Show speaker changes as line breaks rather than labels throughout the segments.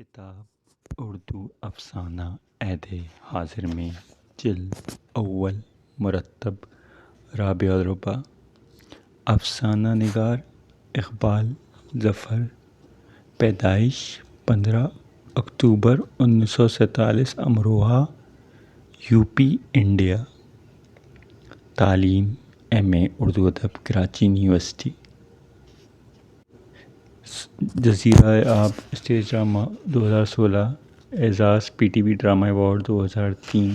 کتاب اردو افسانہ عہد حاضر میں جلد اول مرتب رابع الربع افسانہ نگار اقبال ظفر پیدائش 15 اکتوبر 1947 امروہہ یوپی انڈیا تعلیم ایم اے اردو ادب کراچی یونیورسٹی جزیرہ آب اسٹیج ڈرامہ 2016 اعزاز P T V drama award 2003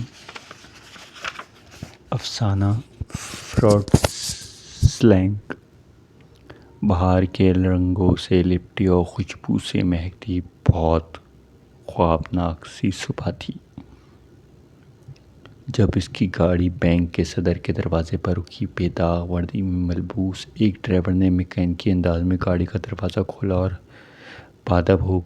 افسانہ فروٹ سلنگ بہار کے رنگوں سے لپٹی اور خوشبو سے مہکتی بہت خوابناک سی صبح تھی جب اس کی گاڑی بینک کے صدر کے دروازے پر رکی بے داغ وردی میں ملبوس ایک ڈرائیور نے میکینکی انداز میں گاڑی کا دروازہ کھولا اور بادب ہو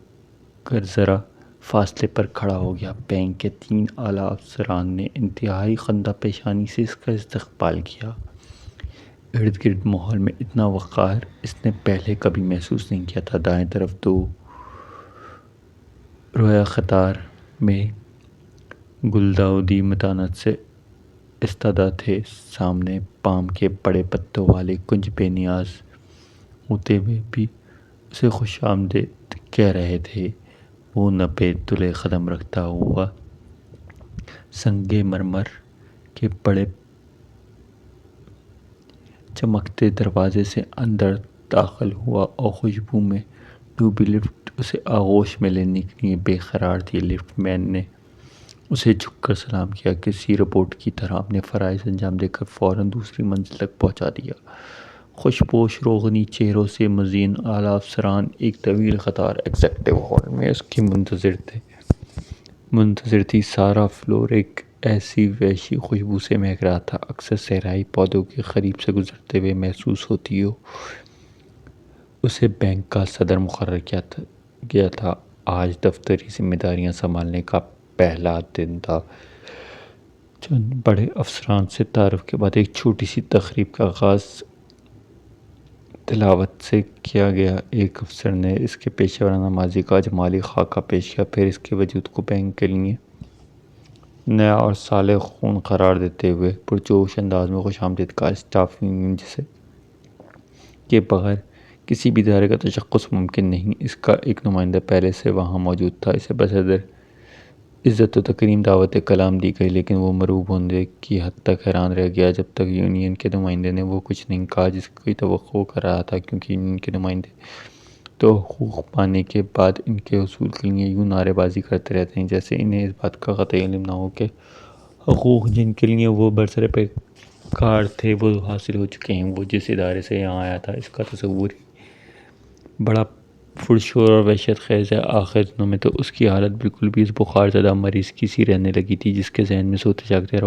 کر ذرا فاصلے پر کھڑا ہو گیا۔ بینک کے 3 اعلیٰ افسران نے انتہائی خندہ پیشانی سے اس کا استقبال کیا۔ ارد گرد ماحول میں اتنا وقار اس نے پہلے کبھی محسوس نہیں کیا تھا۔ دائیں طرف 2 رویہ قطار میں گلداؤدی متانت سے استادہ تھے، سامنے پام کے بڑے پتوں والے کنج بے نیاز ہوتے ہوئے بھی اسے خوش آمدید کہہ رہے تھے۔ وہ نبے تلے قدم رکھتا ہوا سنگ مرمر کے بڑے چمکتے دروازے سے اندر داخل ہوا اور خوشبو میں ڈوبی لفٹ اسے آغوش میں لینے کے لیے بے قرار تھی۔ لفٹ مین نے اسے جھک کر سلام کیا، کسی روبوٹ کی طرح اپنے فرائض انجام دے کر فوراً دوسری منزل تک پہنچا دیا۔ خوش پوش روغنی چہروں سے مزین اعلیٰ افسران ایک طویل قطار ایگزیکٹو ہال میں اس کے منتظر تھی۔ سارا فلور ایک ایسی وحشی خوشبو سے مہک رہا تھا، اکثر صحرائی پودوں کے قریب سے گزرتے ہوئے محسوس ہوتی ہو۔ اسے بینک کا صدر مقرر کیا گیا تھا۔ آج دفتری ذمہ داریاں سنبھالنے کا پہلا دن تھا۔ چند بڑے افسران سے تعارف کے بعد ایک چھوٹی سی تقریب کا آغاز تلاوت سے کیا گیا۔ ایک افسر نے اس کے پیشہ ورانہ ماضی کا جمالی خاکہ پیش کیا، پھر اس کے وجود کو بینک کے لیے نیا اور صالح خون قرار دیتے ہوئے پرجوش انداز میں خوش آمدید کہا۔ اسٹاف یونین جسے کے بغیر کسی بھی ادارے کا تشخص ممکن نہیں، اس کا ایک نمائندہ پہلے سے وہاں موجود تھا۔ اسے بصدر عزت و تکریم دعوت کلام دی گئی، لیکن وہ مرعوب ہونے کی حد تک حیران رہ گیا جب تک یونین کے نمائندے نے وہ کچھ نہیں کہا جس کی توقع کر رہا تھا، کیونکہ یونین کے نمائندے تو حقوق پانے کے بعد ان کے حصول کے لیے یوں نعرے بازی کرتے رہتے ہیں جیسے انہیں اس بات کا قطعی علم نہ ہو کہ حقوق جن کے لیے وہ برسر پیکار تھے وہ حاصل ہو چکے ہیں۔ وہ جس ادارے سے یہاں آیا تھا اس کا تصور ہی بڑا پرشور اور وحشت خیز ہے۔ آخر دنوں میں تو اس کی حالت بالکل بھی اس بخار زدہ مریض کی سی رہنے لگی تھی جس کے ذہن میں سوتے جاگتے ہر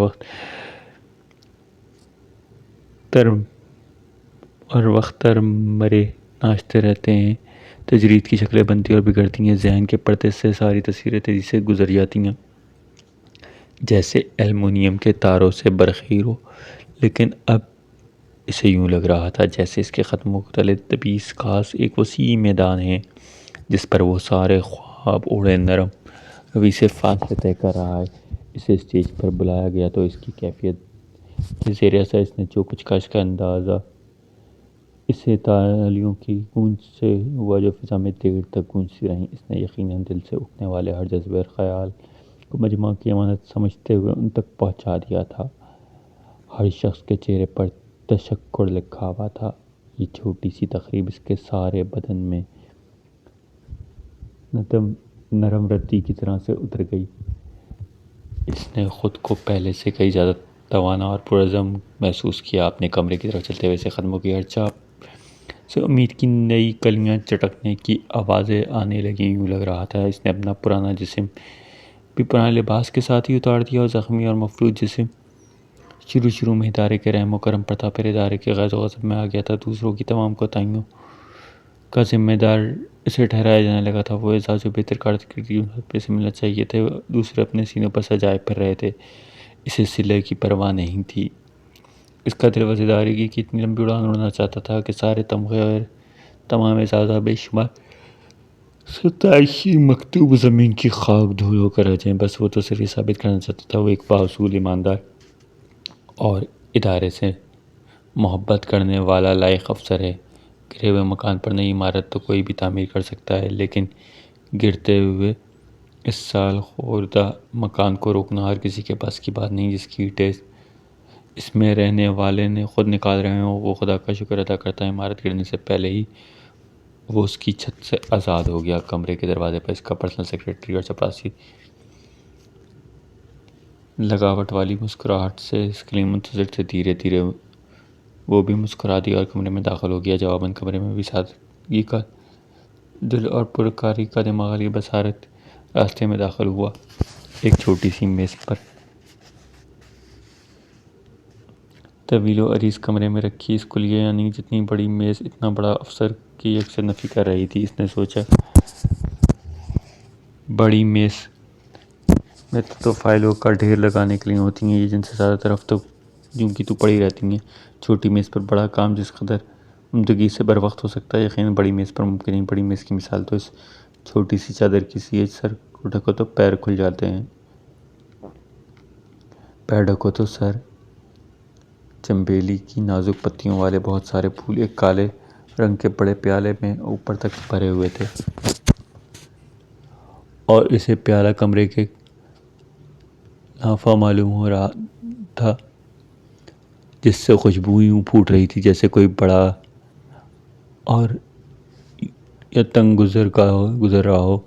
وقت تر مرے ناچتے رہتے ہیں۔ تجرید کی شکلیں بنتی اور بگڑتی ہیں، ذہن کے پردے سے ساری تصویریں تیزی سے گزر جاتی ہیں جیسے ایلومینیم کے تاروں سے برقی رو۔ لیکن اب اسے یوں لگ رہا تھا جیسے اس کے قدموں کے تلے دبیس گھاس ایک وسیع میدان ہے جس پر وہ سارے خواب اڑے نرم روی سے فاصلے طے کر رہا ہے۔ اسے اسٹیج پر بلایا گیا تو اس کی کیفیت کے زیر اثر اس نے جو کچھ کہا اس کا اندازہ اسے تالیوں کی گونج سے ہوا جو فضا میں دیر تک گونجتی رہیں۔ اس نے یقیناً دل سے اٹھنے والے ہر جذبے اور خیال کو مجمع کی امانت سمجھتے ہوئے ان تک پہنچا دیا تھا۔ ہر شخص کے چہرے پر تشکر لکھا ہوا تھا۔ یہ چھوٹی سی تقریب اس کے سارے بدن میں نرم ردی کی طرح سے اتر گئی۔ اس نے خود کو پہلے سے کہیں زیادہ توانا اور پرعزم محسوس کیا۔ اپنے کمرے کی طرف چلتے ہوئے اسے قدموں کی ہر چاپ سے امید کی نئی کلیاں چٹکنے کی آوازیں آنے لگیں۔ یوں لگ رہا تھا اس نے اپنا پرانا جسم بھی پرانے لباس کے ساتھ ہی اتار دیا اور زخمی اور مفلوج جسم شروع میں ادارے کے رحم و کرم پر تھا، پھر ادارے کے غیظ و غضب میں آ گیا تھا۔ دوسروں کی تمام کوتاہیوں کا ذمہ دار اسے ٹھہرایا جانے لگا تھا۔ وہ اعزاز جو بہتر کارکردگی پر اسے ملنا چاہیے تھے دوسرے اپنے سینوں پر سجائے پھر رہے تھے۔ اسے صلے کی پرواہ نہیں تھی۔ اس کا دل بس ادارے کی اتنی لمبی اڑان اڑنا چاہتا تھا کہ سارے تمغے اور تمام اعزازات بے شمار ستائشی مکتوب زمین کی خاک دھول ہو کر رہ جائیں، بس وہ تو صرف یہ ثابت کرنا چاہتا تھا وہ ایک بااصول، ایماندار اور ادارے سے محبت کرنے والا لائق افسر ہے۔ گرے ہوئے مکان پر نئی عمارت تو کوئی بھی تعمیر کر سکتا ہے، لیکن گرتے ہوئے اس سال خوردہ مکان کو روکنا ہر کسی کے پاس کی بات نہیں۔ جس کی اینٹیں اس میں رہنے والے نے خود نکال رہے ہوں، وہ خدا کا شکر ادا کرتا ہے عمارت گرنے سے پہلے ہی وہ اس کی چھت سے آزاد ہو گیا۔ کمرے کے دروازے پر اس کا پرسنل سیکرٹری اور چپراسی لگاوٹ والی مسکراہٹ سے اس کے لیے منتظر تھے۔ دھیرے دھیرے وہ بھی مسکرا دیا اور کمرے میں داخل ہو گیا۔ جواباً کمرے میں بھی سادگی کا دل اور پرکاری کا دماغ والی بصارت راستے میں داخل ہوا۔ ایک چھوٹی سی میز پر طویل و عریض کمرے میں رکھی اس کلیہ، یعنی جتنی بڑی میز اتنا بڑا افسر کی یکسر نفی کر رہی تھی۔ اس نے سوچا، بڑی میز میں تو فائلوں کا ڈھیر لگانے کے لیے ہوتی ہیں، یہ جن سے زیادہ تر ہفتوں یوں کی تو پڑی رہتی ہیں۔ چھوٹی میز پر بڑا کام جس قدر عمدگی سے بر وقت ہو سکتا ہے، یقیناً بڑی میز پر ممکن نہیں۔ بڑی میز کی مثال تو اس چھوٹی سی چادر کی سی ہے، سر کو ڈھکو تو پیر کھل جاتے ہیں، پیر ڈھکو تو سر۔ چنبیلی کی نازک پتیوں والے بہت سارے پھول ایک کالے رنگ کے بڑے پیالے میں اوپر تک بھرے ہوئے تھے، اور اسے پیالہ کمرے کے نافع معلوم ہو رہا تھا، جس سے خوشبو یوں پھوٹ رہی تھی جیسے کوئی بڑا اور یا تنگ گزر رہا ہو۔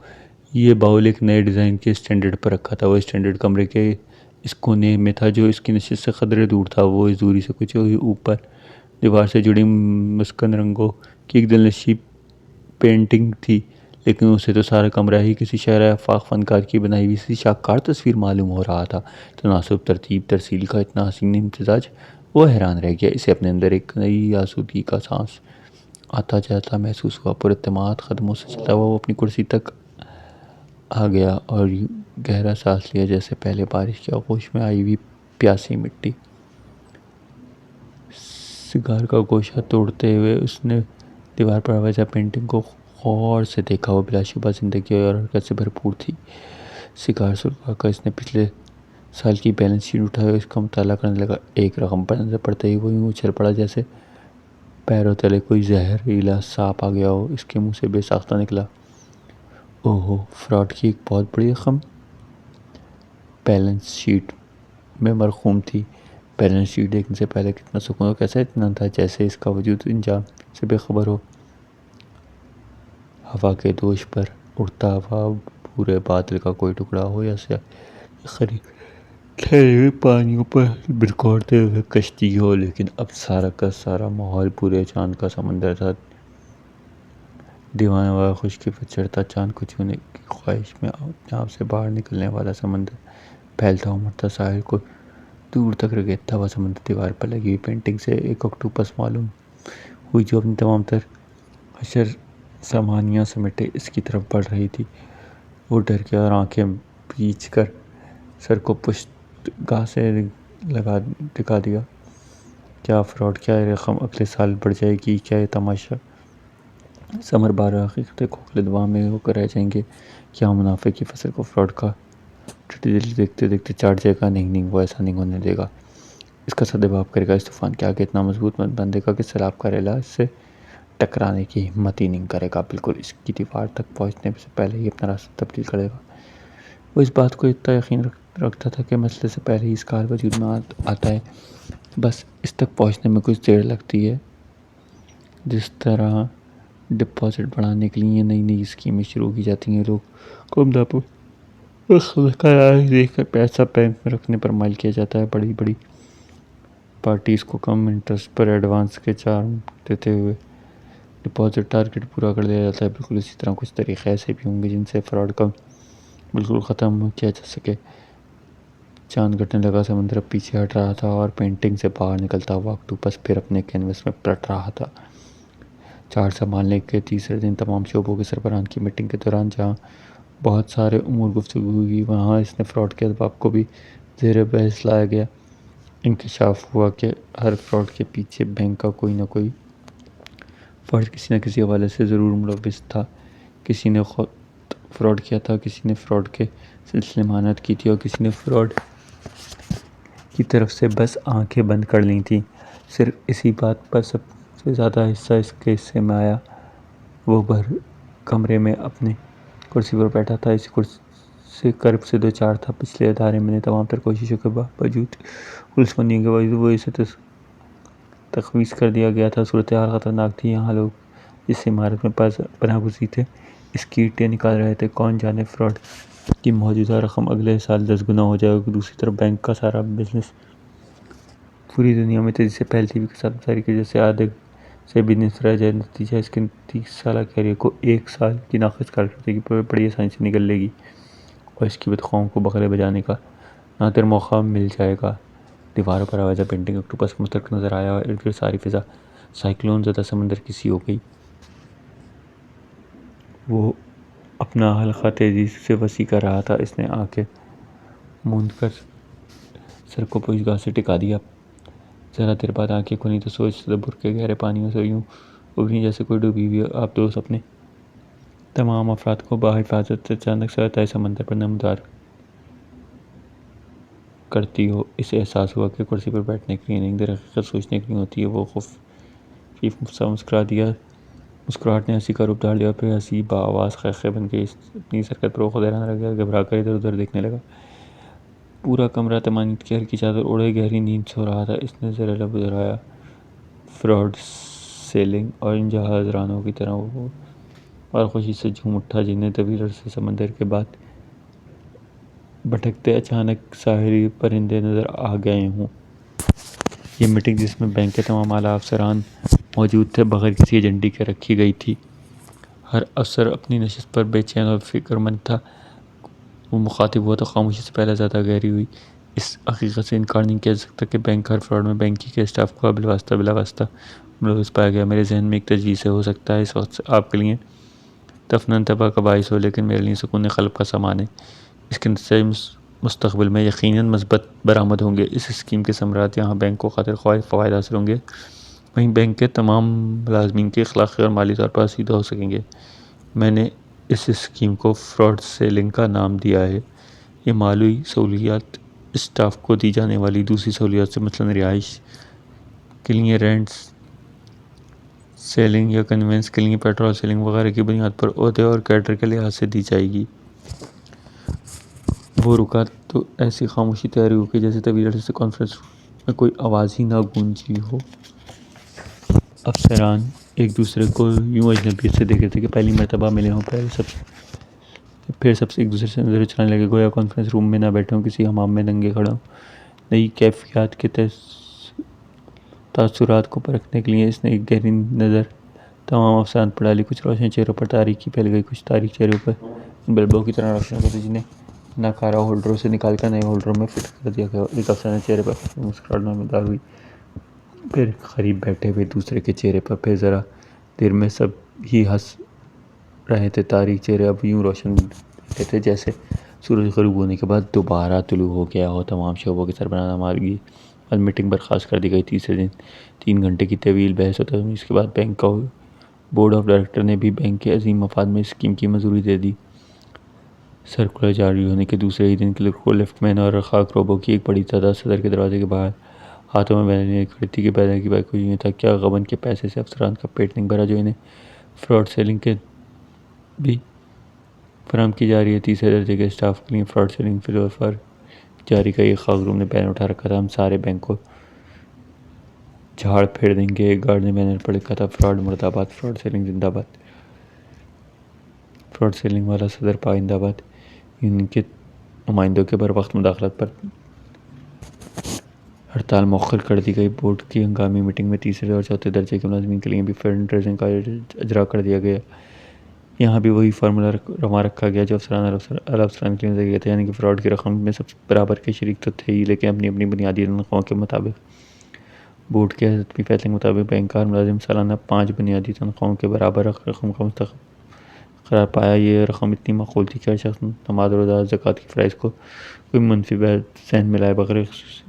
یہ باؤل ایک نئے ڈیزائن کے اسٹینڈرڈ پر رکھا تھا۔ وہ اسٹینڈرڈ کمرے کے اس کونے میں تھا جو اس کی نشست سے قدرے دور تھا۔ وہ اس دوری سے کچھ ہی اوپر دیوار سے جڑی مسکن رنگوں کی ایک دلنشین پینٹنگ تھی، لیکن اسے تو سارا کمرہ ہی کسی شاعر آفاق فنکار کی بنائی ہوئی سی شاہکار تصویر معلوم ہو رہا تھا۔ تناسب، ترتیب، ترسیل کا اتنا حسین امتزاج، وہ حیران رہ گیا۔ اسے اپنے اندر ایک نئی آسودگی کا سانس آتا جاتا محسوس ہوا۔ پر اعتماد قدموں سے چلتا ہوا وہ اپنی کرسی تک آ گیا اور یوں گہرا سانس لیا جیسے پہلے بارش کے آغوش میں آئی ہوئی پیاسی مٹی۔ سگار کا گوشہ توڑتے ہوئے اس نے دیوار پر آویزہ پینٹنگ کو غور سے دیکھا۔ وہ بلا شبہ زندگی اور حرکت سے بھرپور تھی۔ سگار سلگا کر اس نے پچھلے سال کی بیلنس شیٹ اٹھائی اور اس کا مطالعہ کرنے لگا۔ ایک رقم پر نظر پڑتے ہی وہ یوں اچھل پڑا جیسے پیروں تلے کوئی زہریلا سانپ آ گیا ہو۔ اس کے منہ سے بے ساختہ نکلا، اوہو، فراڈ کی ایک بہت بڑی رقم بیلنس شیٹ میں مرقوم تھی۔ بیلنس شیٹ دیکھنے سے پہلے کتنا سکون اور کیسا اطمینان تھا، جیسے اس کا وجود انجام سے بے خبر ہو۔ ہوا کے دوش پر اڑتا ہوا بھورے بادل کا کوئی ٹکڑا ہو یا سیاہی قریب ٹھہرے ہوئے پانیوں پر بھرکوٹتے ہوئے کشتی ہو، لیکن اب سارا کا سارا ماحول پورے چاند کا سمندر تھا۔ دیوانہ وار خشکی پر چڑھتا چاند کو چھونے کی خواہش میں اپنے آپ سے باہر نکلنے والا سمندر، پھیلتا امڑتا ساحل، کوئی دور تک ریگتا ہوا سمندر۔ دیوار پر لگی ہوئی پینٹنگ سے ایک آکٹوپس معلوم ہوئی جو اپنی تمام تر حشر سامانیاں سمیٹے اس کی طرف بڑھ رہی تھی۔ وہ ڈر گیا اور آنکھیں بھیج کر سر کو پشت گاہ سے ٹکا دیا۔ کیا فراڈ، کیا یہ رقم اگلے سال بڑھ جائے گی، کیا یہ تماشا ثمر بار حقیقت کھوکھلے دوا میں ہو کر رہ جائیں گے، کیا منافع کی فصل کو فراڈ کا ٹٹی دل دیکھتے دیکھتے چاٹ جائے گا؟ نہیں نہیں، وہ ایسا نہیں ہونے دے گا۔ اس کا سدباب کرے گا، اس طوفان کے آگے اتنا مضبوط بندھے گا کہ سیلاب کا ریلا اس سے ٹکرانے کی ہمت ہی نہیں کرے گا، بالکل اس کی دیوار تک پہنچنے سے پہلے ہی اپنا راستہ تبدیل کر دے گا۔ وہ اس بات کو اتنا یقین رکھتا تھا کہ مسئلے سے پہلے ہی اس کا حل وجود میں آتا ہے، بس اس تک پہنچنے میں کچھ دیر لگتی ہے۔ جس طرح ڈپازٹ بڑھانے کے لیے نئی نئی اسکیمیں شروع کی جاتی ہیں، لوگ کو عمدہ قرار دے کر پیسہ بینک میں رکھنے پر مائل کیا جاتا ہے، بڑی بڑی پارٹیز کو کم انٹرسٹ پر ایڈوانس کے چارم دیتے ہوئے ڈپازٹ ٹارگٹ پورا کر لیا جاتا ہے۔ بالکل اسی طرح کچھ طریقے ایسے بھی ہوں گے جن سے فراڈ کا بالکل ختم کیا جا سکے۔ چاند گھٹنے لگا، سمندر اب پیچھے ہٹ رہا تھا اور پینٹنگ سے باہر نکلتا ہوا آکٹوپس پھر اپنے کینوس میں پلٹ رہا تھا۔ چارج سنبھالنے کے تیسرے دن تمام شعبوں کے سربراہان کی میٹنگ کے دوران جہاں بہت سارے امور گفتگو ہوئی، وہاں اس نے فراڈ کے اسباب کو بھی زیر بحث لایا گیا۔ انکشاف ہوا کہ ہر فراڈ کے پیچھے بینک کا کوئی نہ کوئی فرد کسی نہ کسی حوالے سے ضرور ملوث تھا۔ کسی نے خود فراڈ کیا تھا، کسی نے فراڈ کے سلسلے مانت کی تھی اور کسی نے فراڈ کی طرف سے بس آنکھیں بند کر لی تھیں۔ صرف اسی بات پر سب سے زیادہ حصہ اس کے حصے میں آیا۔ وہ بھر کمرے میں اپنے کرسی پر بیٹھا تھا، اسی کرسی سے کرب سے دوچار تھا۔ پچھلے ادارے میں نے تمام تر کوششوں کے باوجود، پولیس بندیوں کے باوجود وہ اسے تخویص کر دیا گیا تھا۔ صورتحال خطرناک تھی۔ یہاں لوگ جس عمارت میں پناہ گزین تھے اس کی اینٹیں نکال رہے تھے۔ کون جانے فراڈ کی موجودہ رقم اگلے سال 10 گنا ہو جائے گی۔ دوسری طرف بینک کا سارا بزنس پوری دنیا میں تیزی سے پھیلتی ہوئی کساد بازاری کی وجہ سے آدھے سے بھی نصف رہ جائے۔ نتیجہ اس کے 30 سالہ کیریئر کو 1 سال کی ناقص کارکردگی پر بڑی آسانی سے نگل لے گی اور اس کی بدخواہوں کو بغلے بجانے کا نادر موقع مل جائے گا۔ دیواروں پر آویزاں پینٹنگ آکٹوپس کا متحرک نظر آیا اور ارد گرد ساری فضا سائیکلون زدہ سمندر کی سی ہو گئی۔ وہ اپنا حلقہ تیزی سے وسیع کر رہا تھا۔ اس نے آنکھیں موند کر سر کو پوش گاہ سے ٹکا دیا۔ ذرا دیر بعد آنکھیں کھولیں تو سوچ تدبر کے گہرے پانیوں سے یوں ابھری جیسے کوئی ڈوبی ہوئی آب دوست اپنے تمام افراد کو بحفاظت اچانک سے تہہ سمندر پر نمودار کرتی ہو۔ اسے احساس ہوا کہ کرسی پر بیٹھنے کے لیے نہیں، در حقیقت سوچنے کے لیے ہوتی ہے۔ وہ خفیف سا مسکرا دیا۔ مسکراہٹ نے ہنسی کا روپ دھار لیا اور پھر ہنسی بآواز قہقہے بن گئی۔ اپنی اس حرکت پر وہ خود حیران رہ گیا، گھبرا کر ادھر ادھر دیکھنے لگا۔ پورا کمرہ طمانینت کی ہلکی چادر اوڑھے گہری نیند سو رہا تھا۔ اس نے زیر لب دہرایا، فراڈ سیلنگ، اور ان جہاز رانوں کی طرح وہ اور خوشی سے جھوم اٹھا جنہیں طویل عرصے سمندر کے بعد بھٹکتے اچانک ساحلی پرندے نظر آ گئے ہوں۔ یہ میٹنگ جس میں بینک کے تمام اعلیٰ افسران موجود تھے بغیر کسی ایجنڈے کے رکھی گئی تھی۔ ہر افسر اپنی نشست پر بے چین اور فکر مند تھا۔ وہ مخاطب ہوا تو خاموشی سے پہلے زیادہ گہری ہوئی۔ اس حقیقت سے انکار نہیں کیا جا سکتا کہ بینک ہر فراڈ میں بینکی کے اسٹاف کا بلا واسطہ ملوث پایا گیا۔ میرے ذہن میں ایک تجویز ہے، ہو سکتا ہے اس وقت آپ کے لیے تفنن تباہ کا باعث ہو، لیکن میرے لیے سکون قلب کا سامان ہے۔ اس کے نتائج مستقبل میں یقیناً مثبت برآمد ہوں گے۔ اس اسکیم کے ثمرات یہاں بینک کو خاطر خواہ فوائد حاصل ہوں گے، وہیں بینک کے تمام ملازمین کے اخلاقی اور مالی طور پر آسودہ ہو سکیں گے۔ میں نے اس اسکیم کو فراڈ سیلنگ کا نام دیا ہے۔ یہ مالی سہولیات اسٹاف کو دی جانے والی دوسری سہولیات سے مثلاً رہائش کے لیے رینٹ سیلنگ یا کنوینس کے لیے پیٹرول سیلنگ وغیرہ کی بنیاد پر عہدے اور کیڈر کے لحاظ سے دی جائے گی۔ وہ رکا تو ایسی خاموشی طاری ہو گئی جیسے طویل عرصے سے کانفرنس روم میں کوئی آواز ہی نہ گونجی ہو۔ افسران ایک دوسرے کو یوں اجنبیت سے دیکھ رہے تھے کہ پہلی مرتبہ ملے ہوں۔ پھر سب ایک دوسرے سے نظر چلانے لگے، گویا کانفرنس روم میں نہ بیٹھے ہوں، کسی حمام میں ننگے کھڑے ہوں۔ نئی کیفیات کے تاثرات کو پرکھنے کے لیے اس نے ایک گہری نظر تمام افسران پر ڈالی۔ کچھ روشن چہروں پر تاریکی پھیل گئی، کچھ تاریک چہروں پر بلبوں کی طرح روشنی ہوتی جنہیں ناکارہ ہولڈروں سے نکال کر نئے ہولڈروں میں فٹ کر دیا گیا۔ ایک افسر کے چہرے پر خفیف مسکراہٹ نمودار ہوئی، پھر قریب بیٹھے ہوئے دوسرے کے چہرے پر، پھر ذرا دیر میں سب ہی ہنس رہے تھے۔ تاریک چہرے اب یوں روشن رہے تھے جیسے سورج غروب ہونے کے بعد دوبارہ طلوع ہو گیا ہو۔ تمام شعبوں کے سربراہان نمائندگی بعد میٹنگ برخاست کر دی گئی۔ تیسرے دن 3 گھنٹے کی طویل بحث و تجویز کے بعد بینک کا بورڈ آف ڈائریکٹر نے بھی بینک کے عظیم مفاد میں اس اسکیم کی منظوری دے دی۔ سرکولر جاری ہونے کے دوسرے ہی دن کلرک کو لیفٹ مین اور خاک روبوں کی ایک بڑی تعداد صدر کے دروازے کے باہر ہاتھوں میں بیلنیں لیے کھڑی تھی کہ بیلن کی بائک یوں تھا، کیا غبن کے پیسے سے افسران کا پیٹ نہیں بھرا جو انہیں فراڈ سیلنگ کے بھی فراہم کی جا رہی ہے۔ تیسرے درجے کے اسٹاف کے لیے فراڈ سیلنگ فی الوفر جاری کا ایک خاک روم نے بینر اٹھا رکھا تھا، ہم سارے بینک کو جھاڑ پھیر دیں گے۔ ایک گارڈ نے بینر پر لکھا تھا، فراڈ مرد آباد، فراڈ سیلنگ زندہ باد، فراڈ سیلنگ والا صدر پائندہ باد۔ یونین کے نمائندوں کے بروقت مداخلت پر ہڑتال مؤخر کر دی گئی۔ بورڈ کی ہنگامی میٹنگ میں تیسرے اور چوتھے درجے کے ملازمین کے لیے بھی فنڈ ریزنگ کا اجرا کر دیا گیا۔ یہاں بھی وہی فارمولہ روا رکھا گیا جو اعلیٰ افسران کے لیے نظر گیا تھا، یعنی کہ فراڈ کی رقم میں سب برابر کے شریک تو تھے ہی، لیکن اپنی اپنی بنیادی تنخواہوں کے مطابق۔ بورڈ کے حتمی فیصلے کے مطابق بینک کا ہر ملازم سالانہ 5 بنیادی تنخواہوں کے برابر رقم کا مستحق قرار پایا۔ یہ رقم اتنی معقول تھی کہ ہر شخص نماز و روزہ زکوٰۃ کی فرائض کو کوئی منفی بحث ذہن میں لائے بغیر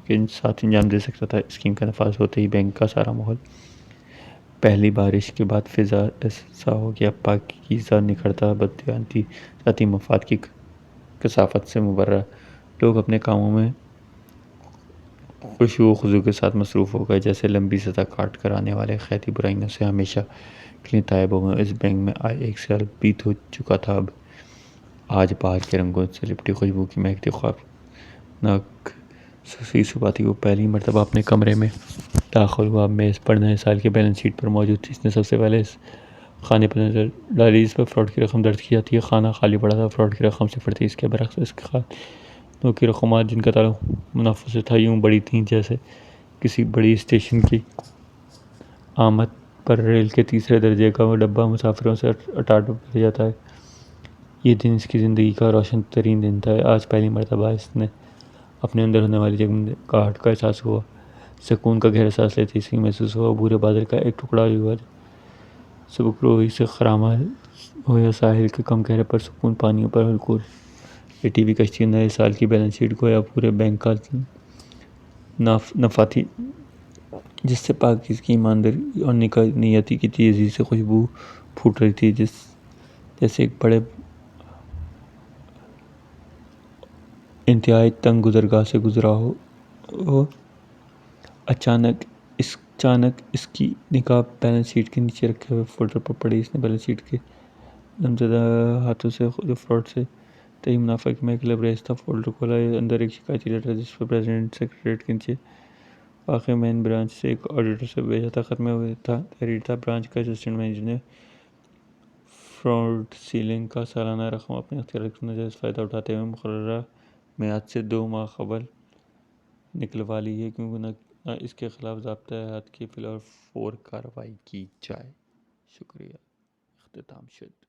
کے ساتھ انجام دے سکتا تھا۔ اسکیم کا نفاذ ہوتے ہی بینک کا سارا ماحول پہلی بارش کے بعد فضا ایسا ہو گیا پاکیزہ، نکھرتا، بددیانتی، ذاتی مفاد کی کثافت سے مبرّا۔ لوگ اپنے کاموں میں خشوع و خضوع کے ساتھ مصروف ہو گئے، جیسے لمبی سطح کاٹ کر آنے والے قحطی برائیوں سے ہمیشہ کے لیے تائب ہو گئے۔ اس بینک میں آئے 1 سال بیت ہو چکا تھا، اب آج بہار کے رنگوں سے لپٹی خوشبو کی مہکتی خوابناک سوسی صبح تھی۔ وہ پہلی مرتبہ اپنے کمرے میں داخل ہوا۔ میز پر نئے سال کی بیلنس شیٹ پر موجود تھی۔ اس نے سب سے پہلے اس خانے پر نظر ڈالی جس پر فراڈ کی رقم درج کی جاتی ہے۔ خانہ خالی پڑا تھا، فراڈ کی رقم صفر تھی۔ اس کے برعکس اس خانوں کی رقومات جن کا تعلق منافع سے تھا یوں بڑی تھیں جیسے کسی بڑی اسٹیشن کی آمد پر ریل کے تیسرے درجے کا ڈبہ مسافروں سے اٹاٹ بھر جاتا ہے۔ یہ دن اس کی زندگی کا روشن ترین دن تھا۔ آج پہلی مرتبہ اس نے اپنے اندر ہونے والی جگمگاہٹ کا احساس ہوا، سکون کا گہرا سانس لیتے اس لیے محسوس ہوا۔ بھورے بادل کا ایک ٹکڑا جو سبک روئی سے خراما ہو یا ساحل کے کم گہرے پرسکون پانیوں پر ہلکور لیٹی ہوئی کشتی، نئے سال کی بیلنس شیٹ گویا پورے بینک کا نفع تھی، جس سے پاکیزگی، ایمانداری اور نیتی کی تیزی سے خوشبو پھوٹ رہی تھی، جیسے ایک بڑے انتہائی تنگ گزرگاہ سے گزرا ہو۔ اچانک اس کی نگاہ بیلنس شیٹ کے نیچے رکھے ہوئے فولڈر پر پڑی۔ اس نے بیلنس شیٹ کے لمزدہ ہاتھوں سے جو فراڈ سے طئی منافع کی مہک لبریز تھا فولڈر کھولا۔ اندر ایک شکایتی لیٹر جس پر پریزیڈنٹ سیکریٹریٹ کے نیچے واقع مین برانچ سے ایک آڈیٹر سے بھیجا تھا خط میں تحریر تھا: برانچ کا اسسٹنٹ مینیجر نے فراڈ سیلنگ کا سالانہ رقم اپنے اختیارات کا ناجائز فائدہ اٹھاتے ہوئے مقررہ میعاد سے 2 ماہ قبل نکلوا لی ہے، کیوں نہ اس کے خلاف ضابطۂ احد کی فی الفور کارروائی کی جائے۔ شکریہ۔ اختتام شد۔